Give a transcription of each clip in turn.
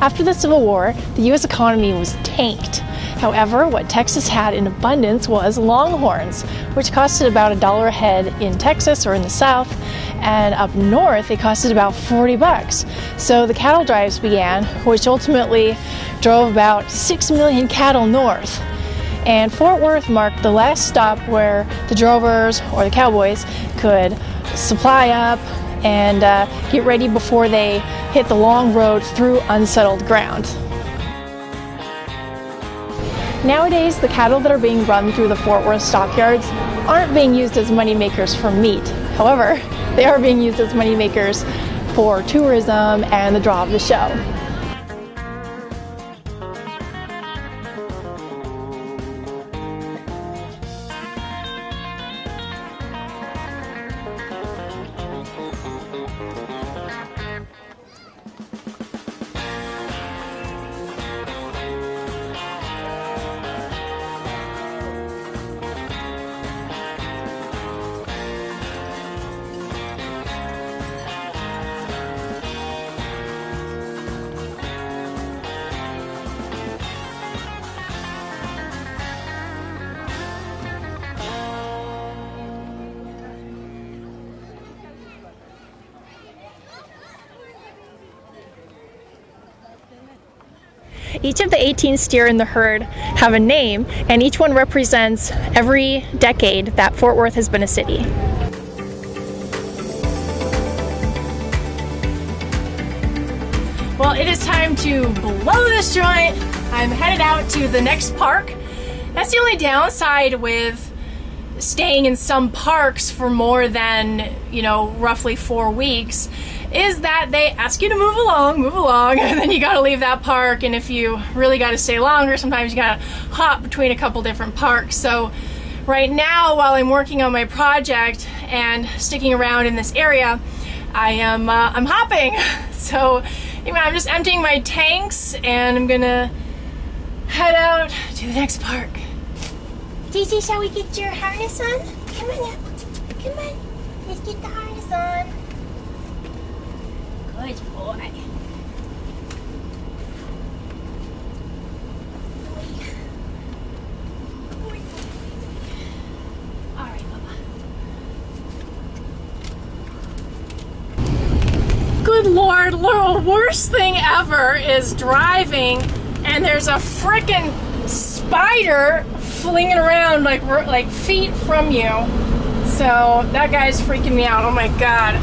After the Civil War, the U.S. economy was tanked. However, what Texas had in abundance was longhorns, which costed about $1 a head in Texas or in the South, and up north they costed about 40 bucks. So the cattle drives began, which ultimately drove about 6 million cattle north. And Fort Worth marked the last stop where the drovers or the cowboys could supply up and get ready before they hit the long road through unsettled ground. Nowadays, the cattle that are being run through the Fort Worth stockyards aren't being used as money makers for meat. However, they are being used as money makers for tourism and the draw of the show. Each of the 18 steer in the herd have a name, and each one represents every decade that Fort Worth has been a city. Well, it is time to blow this joint. I'm headed out to the next park. That's the only downside with staying in some parks for more than, roughly 4 weeks, is that they ask you to move along, and then you gotta leave that park, and if you really gotta stay longer, sometimes you gotta hop between a couple different parks. So right now, while I'm working on my project and sticking around in this area, I'm hopping. So anyway, I'm just emptying my tanks, and I'm gonna head out to the next park. Daisy, shall we get your harness on? Come on up. Come on. Let's get the harness on. Good boy. All right, Bubba. Good Lord, the worst thing ever is driving and there's a frickin' spider flinging around like feet from you. So that guy's freaking me out. Oh my God.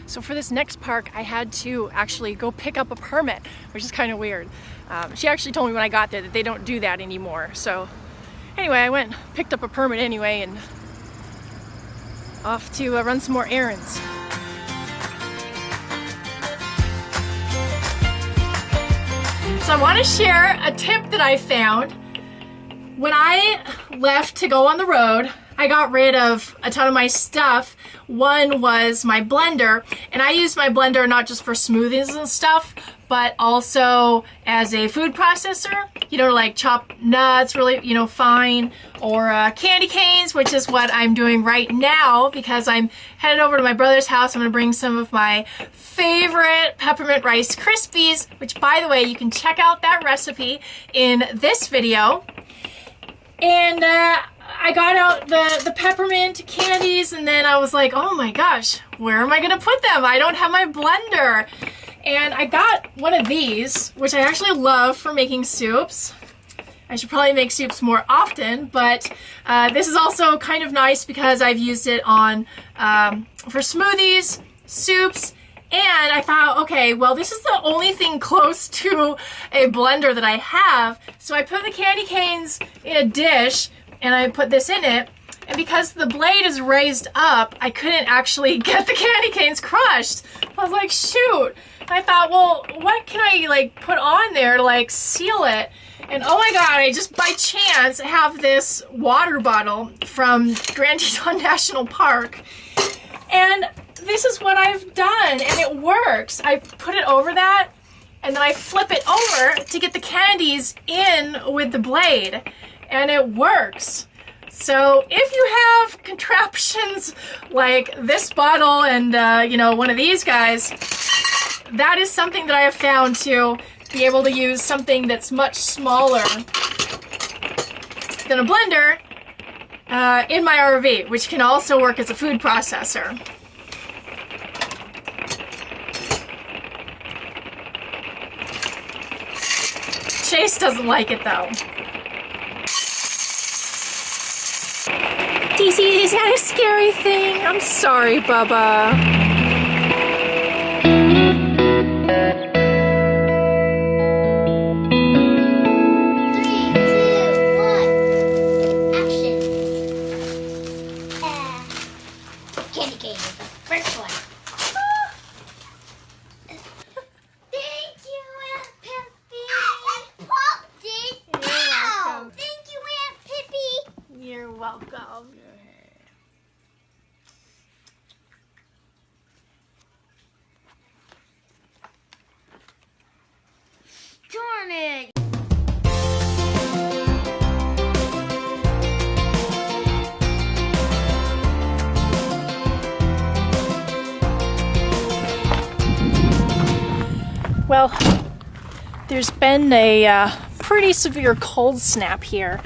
So for this next park, I had to actually go pick up a permit, which is kind of weird. She actually told me when I got there that they don't do that anymore. So anyway, I went and picked up a permit anyway and off to run some more errands. So I want to share a tip that I found. When I left to go on the road, I got rid of a ton of my stuff. One was my blender, and I use my blender not just for smoothies and stuff, but also as a food processor, like chop nuts really, fine, or candy canes, which is what I'm doing right now because I'm headed over to my brother's house. I'm gonna bring some of my favorite peppermint Rice Krispies, which by the way, you can check out that recipe in this video. And I got out the peppermint candies, and then I was like, oh my gosh, where am I gonna put them? I don't have my blender. And I got one of these, which I actually love for making soups. I should probably make soups more often, but this is also kind of nice because I've used it on for smoothies, soups, and I thought, okay, well, this is the only thing close to a blender that I have. So I put the candy canes in a dish, and I put this in it. And because the blade is raised up, I couldn't actually get the candy canes crushed. I was like, shoot. I thought, well, what can I put on there to seal it? And oh my God, I just by chance have this water bottle from Grand Teton National Park. And this is what I've done, and it works. I put it over that, and then I flip it over to get the candies in with the blade, and it works. So if you have contraptions like this bottle and one of these guys, that is something that I have found to be able to use something that's much smaller than a blender in my RV, which can also work as a food processor. Chase doesn't like it though. DC, is that a scary thing? I'm sorry, Bubba. Welcome. Darn it. Well, there's been a pretty severe cold snap here.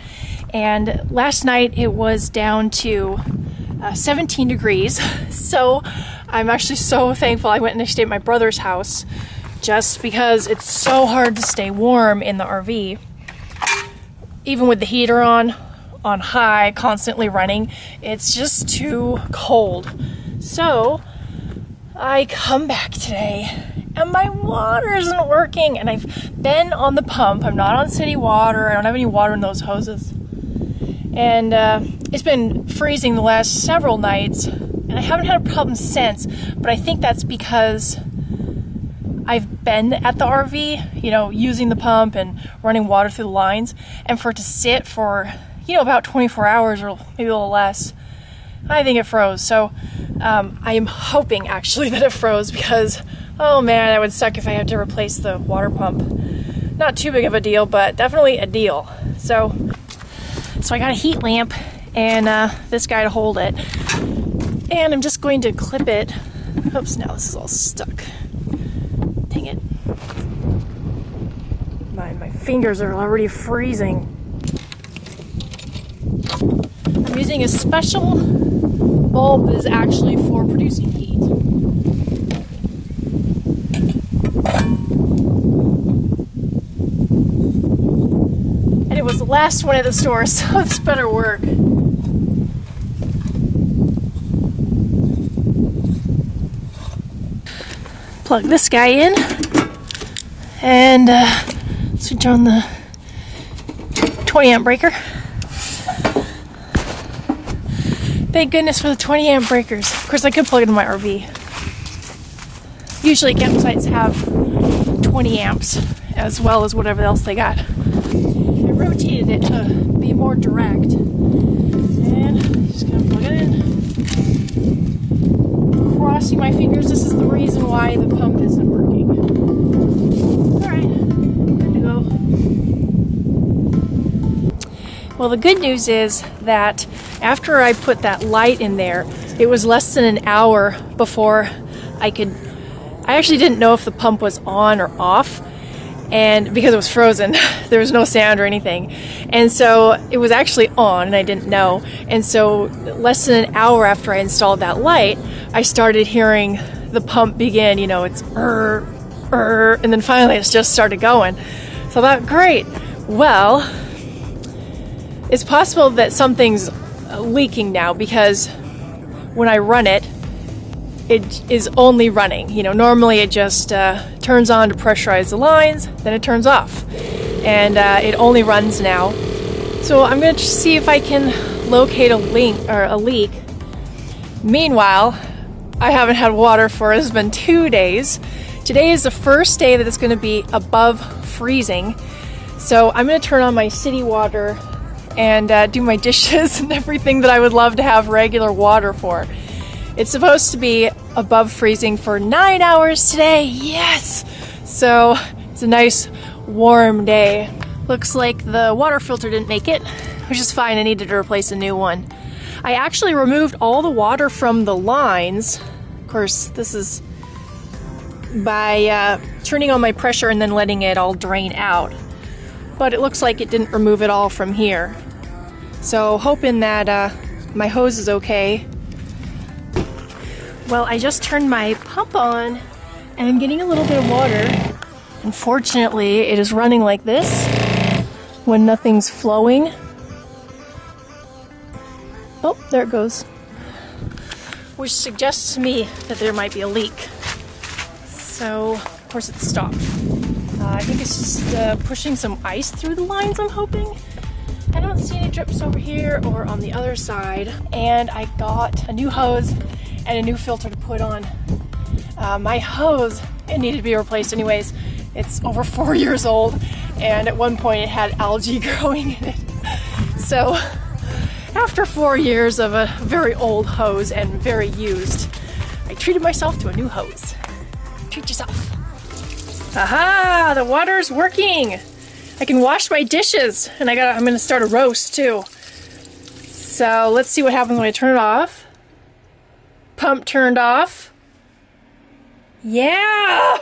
And last night it was down to 17 degrees. So I'm actually so thankful I went and I stayed at my brother's house just because it's so hard to stay warm in the RV. Even with the heater on high, constantly running, it's just too cold. So I come back today and my water isn't working. And I've been on the pump. I'm not on city water. I don't have any water in those hoses. And it's been freezing the last several nights, and I haven't had a problem since, but I think that's because I've been at the RV, you know, using the pump and running water through the lines, and for it to sit for, you know, about 24 hours or maybe a little less, I think it froze. So I am hoping actually that it froze because, oh man, that would suck if I had to replace the water pump. Not too big of a deal, but definitely a deal. So I got a heat lamp and this guy to hold it. And I'm just going to clip it. Oops, now this is all stuck. Dang it. My fingers are already freezing. I'm using a special bulb that is actually for producing heat. It was the last one at the store, so this better work. Plug this guy in and switch on the 20 amp breaker. Thank goodness for the 20 amp breakers. Of course, I could plug it in my RV. Usually campsites have 20 amps as well as whatever else they got. I rotated it to be more direct. And just gonna plug it in. Crossing my fingers, this is the reason why the pump isn't working. Alright, good to go. Well, the good news is that after I put that light in there, it was less than an hour before I actually didn't know if the pump was on or off. And because it was frozen, there was no sound or anything. And so it was actually on and I didn't know. And so less than an hour after I installed that light, I started hearing the pump begin, you know, it's and then finally it's just started going. So I thought, great. Well, it's possible that something's leaking now because when I run it, it is only running. You know, normally it just turns on to pressurize the lines, then it turns off. And it only runs now. So I'm going to see if I can locate a leak. Meanwhile, I haven't had water for, it's been 2 days. Today is the first day that it's going to be above freezing. So I'm going to turn on my city water and do my dishes and everything that I would love to have regular water for. It's supposed to be above freezing for 9 hours today. Yes! So it's a nice warm day. Looks like the water filter didn't make it, which is fine. I needed to replace a new one. I actually removed all the water from the lines. Of course, this is by turning on my pressure and then letting it all drain out. But it looks like it didn't remove it all from here. So hoping that my hose is okay. Well, I just turned my pump on and I'm getting a little bit of water. Unfortunately, it is running like this when nothing's flowing. Oh, there it goes. Which suggests to me that there might be a leak. So, of course, it's stopped. I think it's just pushing some ice through the lines, I'm hoping. I don't see any drips over here or on the other side. And I got a new hose and a new filter to put on. My hose, it needed to be replaced anyways. It's over 4 years old, and at one point it had algae growing in it. So, after 4 years of a very old hose and very used, I treated myself to a new hose. Treat yourself. Aha! The water's working! I can wash my dishes, and I'm gonna start a roast too. So let's see what happens when I turn it off. Pump turned off. Yeah!